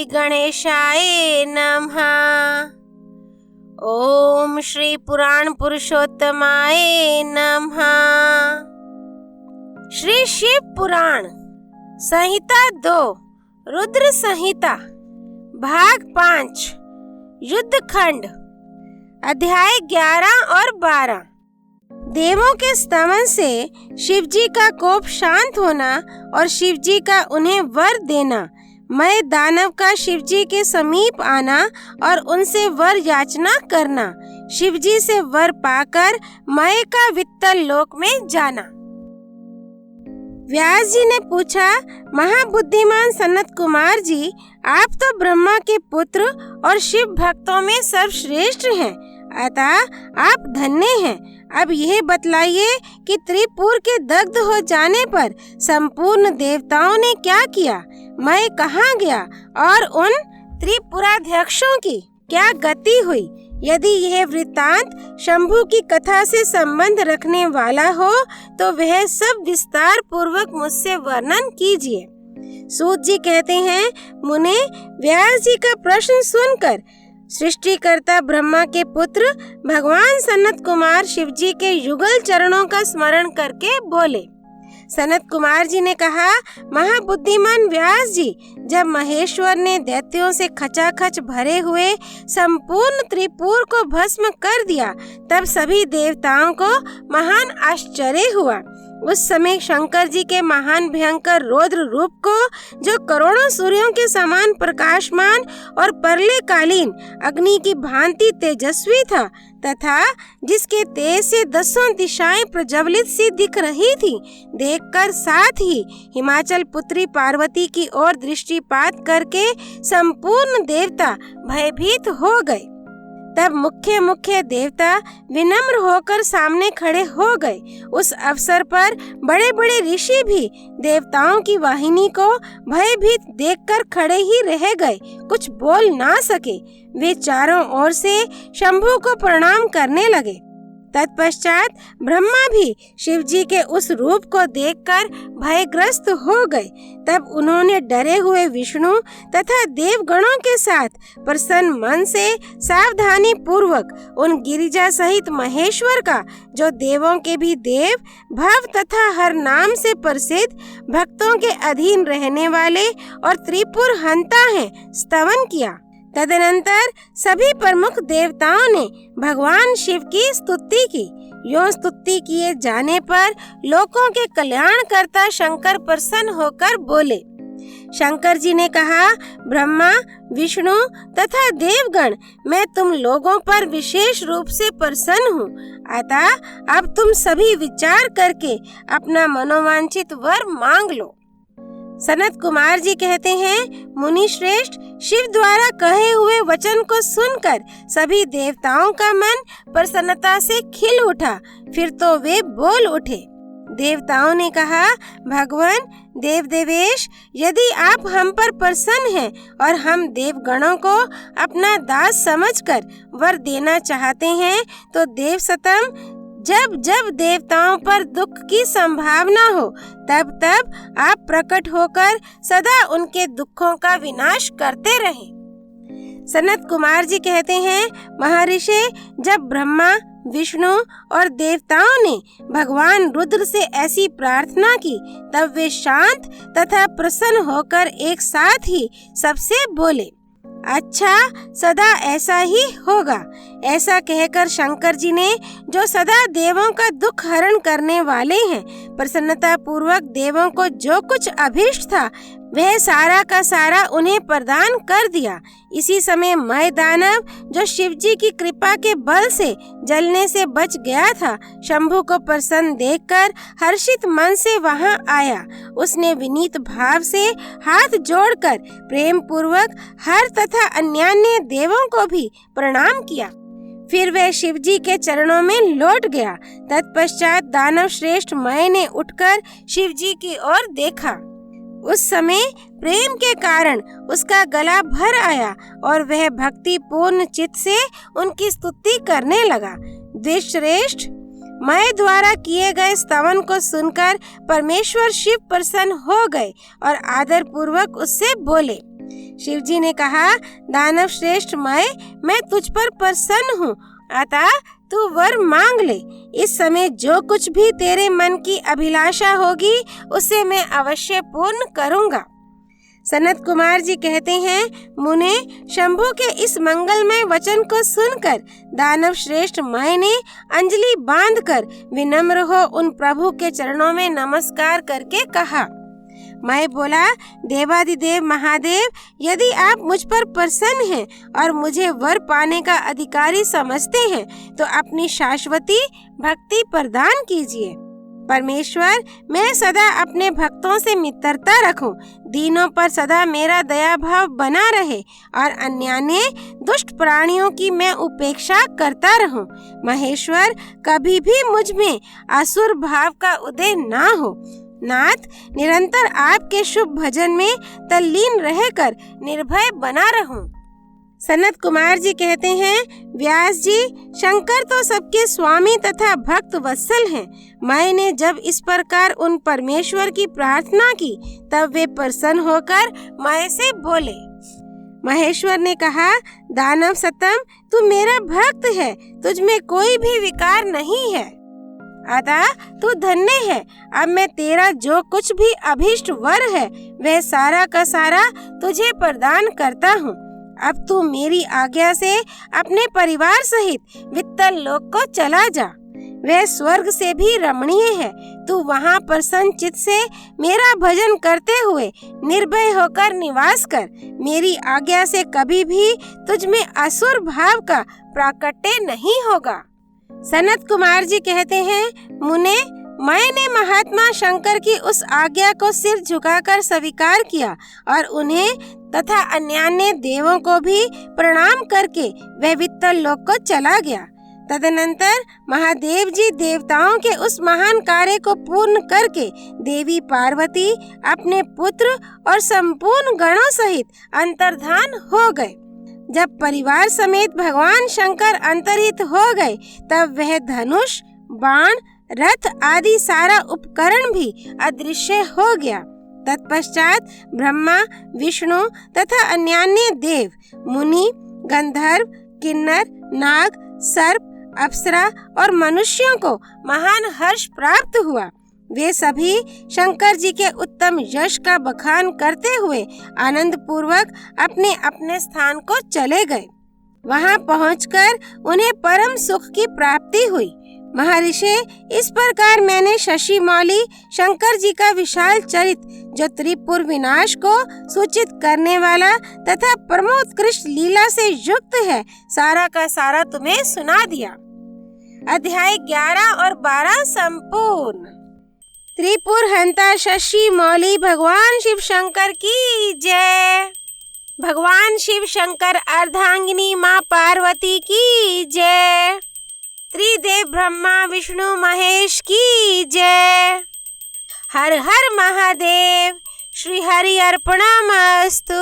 श्री गणेशाय नमः। ओम श्री पुराण पुरुषोत्तमाय नमः। श्री शिव पुराण संहिता 2 रुद्र संहिता भाग 5 युद्ध खंड अध्याय 11 और 12। देवों के स्तमन से शिवजी का कोप शांत होना और शिवजी का उन्हें वर देना, मय दानव का शिवजी के समीप आना और उनसे वर याचना करना, शिवजी से वर पाकर मय का वित्तल लोक में जाना। व्यास जी ने पूछा, महाबुद्धिमान सनत कुमार जी, आप तो ब्रह्मा के पुत्र और शिव भक्तों में सर्वश्रेष्ठ हैं, अतः आप धन्य हैं। अब यह बतलाइए कि त्रिपुर के दग्ध हो जाने पर संपूर्ण देवताओं ने क्या किया, मैं कहाँ गया और उन त्रिपुराध्यक्षों की क्या गति हुई। यदि यह वृत्तांत शंभु की कथा से संबंध रखने वाला हो तो वह सब विस्तार पूर्वक मुझसे वर्णन कीजिए। सूत जी कहते हैं, मुने, व्यास जी का प्रश्न सुनकर सृष्टिकर्ता ब्रह्मा के पुत्र भगवान सनत कुमार शिवजी के युगल चरणों का स्मरण करके बोले। सनत कुमार जी ने कहा, महाबुद्धिमान व्यास जी, जब महेश्वर ने दैत्यों से खचाखच भरे हुए संपूर्ण त्रिपुर को भस्म कर दिया, तब सभी देवताओं को महान आश्चर्य हुआ। उस समय शंकर जी के महान भयंकर रौद्र रूप को, जो करोड़ों सूर्यों के समान प्रकाशमान और परले कालीन अग्नि की भांति तेजस्वी था, तथा जिसके तेज से 10 दिशाएं प्रज्वलित सी दिख रही थी, देखकर साथ ही हिमाचल पुत्री पार्वती की ओर दृष्टिपात करके संपूर्ण देवता भयभीत हो गए। तब मुख्य देवता विनम्र होकर सामने खड़े हो गए। उस अवसर पर बड़े बड़े ऋषि भी देवताओं की वाहिनी को भयभीत देखकर खड़े ही रह गए, कुछ बोल ना सके। वे चारों ओर से शंभु को प्रणाम करने लगे। तत्पश्चात ब्रह्मा भी शिवजी के उस रूप को देखकर भयग्रस्त हो गए। तब उन्होंने डरे हुए विष्णु तथा देवगणों के साथ प्रसन्न मन से सावधानी पूर्वक उन गिरिजा सहित महेश्वर का, जो देवों के भी देव, भव तथा हर नाम से प्रसिद्ध, भक्तों के अधीन रहने वाले और त्रिपुर हंता है, स्तवन किया। तदनंतर सभी प्रमुख देवताओं ने भगवान शिव की स्तुति की। यों स्तुति किए जाने पर लोकों के कल्याणकर्ता शंकर प्रसन्न होकर बोले। शंकर जी ने कहा, ब्रह्मा, विष्णु तथा देवगण, मैं तुम लोगों पर विशेष रूप से प्रसन्न हूँ, अतः अब तुम सभी विचार करके अपना मनोवांछित वर मांग लो। सनत कुमार जी कहते हैं, मुनि श्रेष्ठ, शिव द्वारा कहे हुए वचन को सुनकर सभी देवताओं का मन प्रसन्नता से खिल उठा। फिर तो वे बोल उठे। देवताओं ने कहा, भगवान देव देवेश, यदि आप हम पर प्रसन्न हैं और हम देवगणों को अपना दास समझकर वर देना चाहते हैं, तो देव सतम जब जब देवताओं पर दुख की संभावना हो, तब तब आप प्रकट होकर सदा उनके दुखों का विनाश करते रहें। सनत कुमार जी कहते हैं, महर्षि, जब ब्रह्मा, विष्णु और देवताओं ने भगवान रुद्र से ऐसी प्रार्थना की, तब वे शांत तथा प्रसन्न होकर एक साथ ही सबसे बोले, अच्छा, सदा ऐसा ही होगा। ऐसा कहकर शंकर जी ने, जो सदा देवों का दुख हरण करने वाले हैं, प्रसन्नता पूर्वक देवों को जो कुछ अभीष्ट था वह सारा का सारा उन्हें प्रदान कर दिया। इसी समय मय दानव, जो शिवजी की कृपा के बल से जलने से बच गया था, शंभु को प्रसन्न देखकर हर्षित मन से वहां आया। उसने विनीत भाव से हाथ जोड़कर प्रेम पूर्वक हर तथा अन्यान्य देवों को भी प्रणाम किया। फिर वह शिवजी के चरणों में लौट गया। तत्पश्चात दानव श्रेष्ठ मय ने उठकर शिवजी की ओर देखा। उस समय प्रेम के कारण उसका गला भर आया और वह भक्ति पूर्ण चित्त से उनकी स्तुति करने लगा। द्विश्रेष्ठ मय द्वारा किए गए स्तवन को सुनकर परमेश्वर शिव प्रसन्न हो गए और आदर पूर्वक उससे बोले, शिव जी ने कहा, दानव श्रेष्ठ मैं तुझ पर प्रसन्न हूँ, अतः तू वर मांग ले। इस समय जो कुछ भी तेरे मन की अभिलाषा होगी उसे मैं अवश्य पूर्ण करूँगा। सनत कुमार जी कहते हैं, मुने, शंभु के इस मंगलमय वचन को सुनकर दानव श्रेष्ठ मैं ने अंजलि बांधकर विनम्र हो उन प्रभु के चरणों में नमस्कार करके कहा। मैं बोला, देवादिदेव महादेव, यदि आप मुझ पर प्रसन्न हैं और मुझे वर पाने का अधिकारी समझते हैं तो अपनी शाश्वती भक्ति प्रदान कीजिए। परमेश्वर, मैं सदा अपने भक्तों से मित्रता रखूं, दीनों पर सदा मेरा दया भाव बना रहे और अन्यान्य दुष्ट प्राणियों की मैं उपेक्षा करता रहूं। महेश्वर, कभी भी मुझ में असुर भाव का उदय ना हो। नाथ, निरंतर आपके शुभ भजन में तल्लीन रहकर निर्भय बना रहूं। सनत कुमार जी कहते हैं, व्यास जी, शंकर तो सबके स्वामी तथा भक्त वत्सल हैं। मैंने जब इस प्रकार उन परमेश्वर की प्रार्थना की तब वे प्रसन्न होकर मैं से बोले। महेश्वर ने कहा, दानव सतम, तू मेरा भक्त है, तुझ में कोई भी विकार नहीं है, अतः तू धन्य है। अब मैं तेरा जो कुछ भी अभीष्ट वर है वह सारा का सारा तुझे प्रदान करता हूँ। अब तू मेरी आज्ञा से अपने परिवार सहित वित्तल लोक को चला जा, वह स्वर्ग से भी रमणीय है। तू वहाँ प्रसन्न चित्त से मेरा भजन करते हुए निर्भय होकर निवास कर। मेरी आज्ञा से कभी भी तुझ में असुर भाव का प्राकट्य नहीं होगा। सनत कुमार जी कहते हैं, मुने, मैंने महात्मा शंकर की उस आज्ञा को सिर झुकाकर स्वीकार किया और उन्हें तथा अन्यान्य देवों को भी प्रणाम करके वह वित्तल लोक को चला गया। तदनंतर महादेव जी देवताओं के उस महान कार्य को पूर्ण करके देवी पार्वती अपने पुत्र और संपूर्ण गणों सहित अंतर्धान हो गए। जब परिवार समेत भगवान शंकर अंतर्हित हो गए तब वह धनुष, बाण, रथ आदि सारा उपकरण भी अदृश्य हो गया। तत्पश्चात ब्रह्मा, विष्णु तथा अन्यान्य देव, मुनि, गंधर्व, किन्नर, नाग, सर्प, अप्सरा और मनुष्यों को महान हर्ष प्राप्त हुआ। वे सभी शंकर जी के उत्तम यश का बखान करते हुए आनंद पूर्वक अपने अपने स्थान को चले गए। वहां पहुंचकर उन्हें परम सुख की प्राप्ति हुई। महर्षि, इस प्रकार मैंने शशि मौली शंकर जी का विशाल चरित, जो त्रिपुर विनाश को सूचित करने वाला तथा परमोत्कृष्ट लीला से युक्त है, सारा का सारा तुम्हें सुना दिया। अध्याय 11 और 12 संपूर्ण। त्रिपुर हंता शशि मौली भगवान शिव शंकर की जय। भगवान शिव शंकर अर्धांगिनी माँ पार्वती की जय। त्रिदेव ब्रह्मा विष्णु महेश की जय। हर हर महादेव। श्री हरि अर्पणमस्तु।